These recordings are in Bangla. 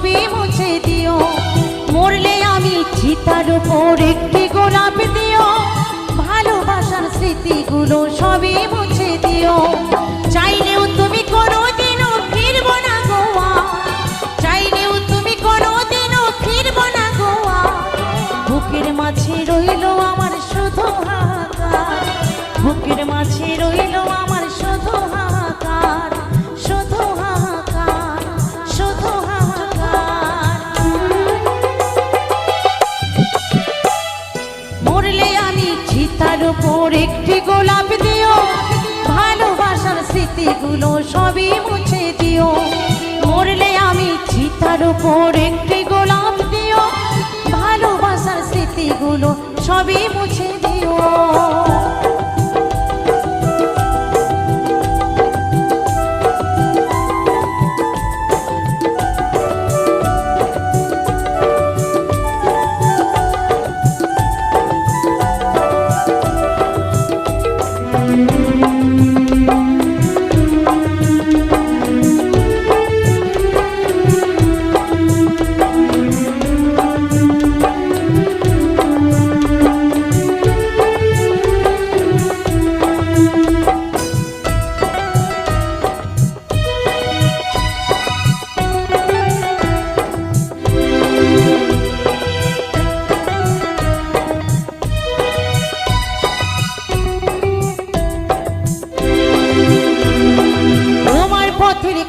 সবই মুছে দিও। মরলে আমি চিতার উপর একটি গোলাপ দিও, ভালোবাসার স্মৃতিগুলো সবই মুছে দিও। চাইলেও তুমি কোনোদিনও ফিরব না গোয়া, চাইলেও তুমি কোনোদিনও ফিরব না গোয়া। বুকের মাঝে রইল আমার শুধু হাহাকার, বুকের মাঝে রইল আমার শুধু হাহাকার, শুধু হাহাকার, শুধু হাহাকার। মরলে আমি চিতার উপর একটি গোলাপ দিও, ভালোবাসার স্মৃতিগুলো সবই মুছে দিও। মরলে আমি চিতার উপর একটি গোলাপ দিও, ভালোবাসার স্মৃতিগুলো সবই মুছে দিও।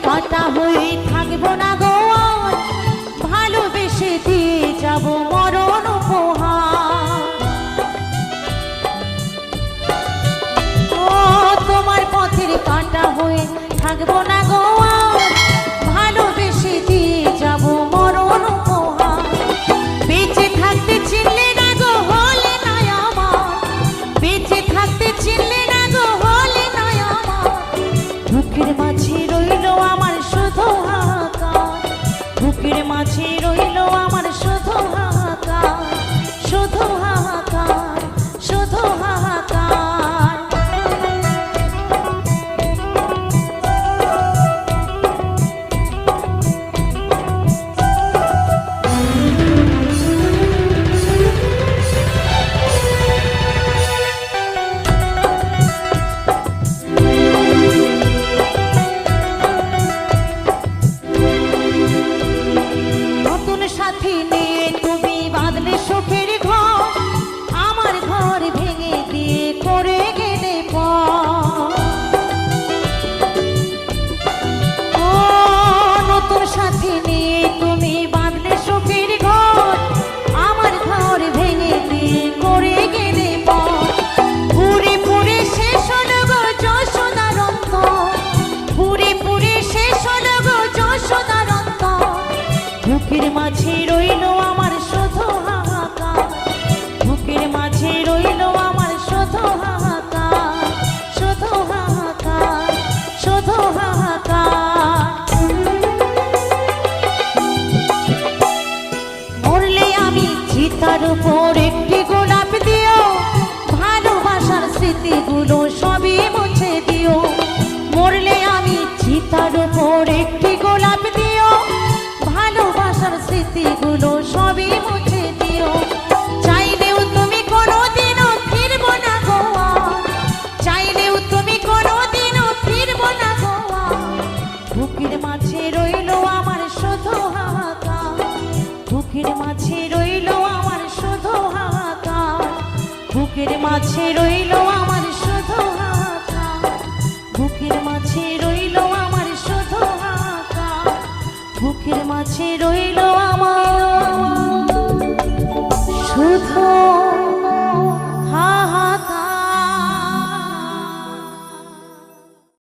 কাটা হয়ে থাকবো না গোয়া, ভালোবেসে দিয়ে যাব মরণ উপহার। ও তোমার পথের কাটা হয়ে থাকবো না গোয়া, ভালোবেসে দিয়ে যাব মরণ উপহার। বেঁচে থাকতে চিনলে না গো হলে না আমার, বেঁচে থাকতে চিনলে না গো হলে না আমার। বুকের মাঝে রইল আমার শুধু হাহাকার, বুকের মাঝে রইল আমার শুধু হাহাকার, শুধু হাহাকার, শুধু হাহাকার। সাথী নিয়ে তুমি বাঁধলে সুখের ঘর, আমার ঘর ভেঙে দিয়ে করে গেলে পর। ও নতুন সাথী নিয়ে তুমি বাঁধলে সুখের ঘর, আমার ঘর ভেঙে দিয়ে করে গেলে পর। পুরে পুরে শেষ হলো গো যশোদার অন্তর, পুরে পুরে শেষ হলো গো যশোদার অন্তর। বুকের মাঝে রইল আমার শুধু হাহাকার, বুকের মাঝে রইল আমার শুধু হাহাকার, শুধু হাহাকার, শুধু হাহাকার। মরলে আমি চিতার উপর একটি গোলাপ দিও, ভালোবাসার স্মৃতিগুলো সবই মুছে দিও। মরলে আমি চিতার উপর একটি গোলাপ দিও, ভালোবাসার স্মৃতিগুলো সবই মুছে দিও। চাইলেও তুমি কোনোদিনও ফিরব না গোয়া, চাইলেও তুমি কোনোদিনও ফিরব না গোয়া। বুকের মাঝে রইল আমার শুধু হাহাকার, বুকের মাঝে রইল আমার শুধু হাহাকার, বুকের মাঝে রইল আমার শুধু হাহাকার, বুকের মাঝে রইল আমার শুধু হাহাকার, বুকের মাঝে রইল আমার।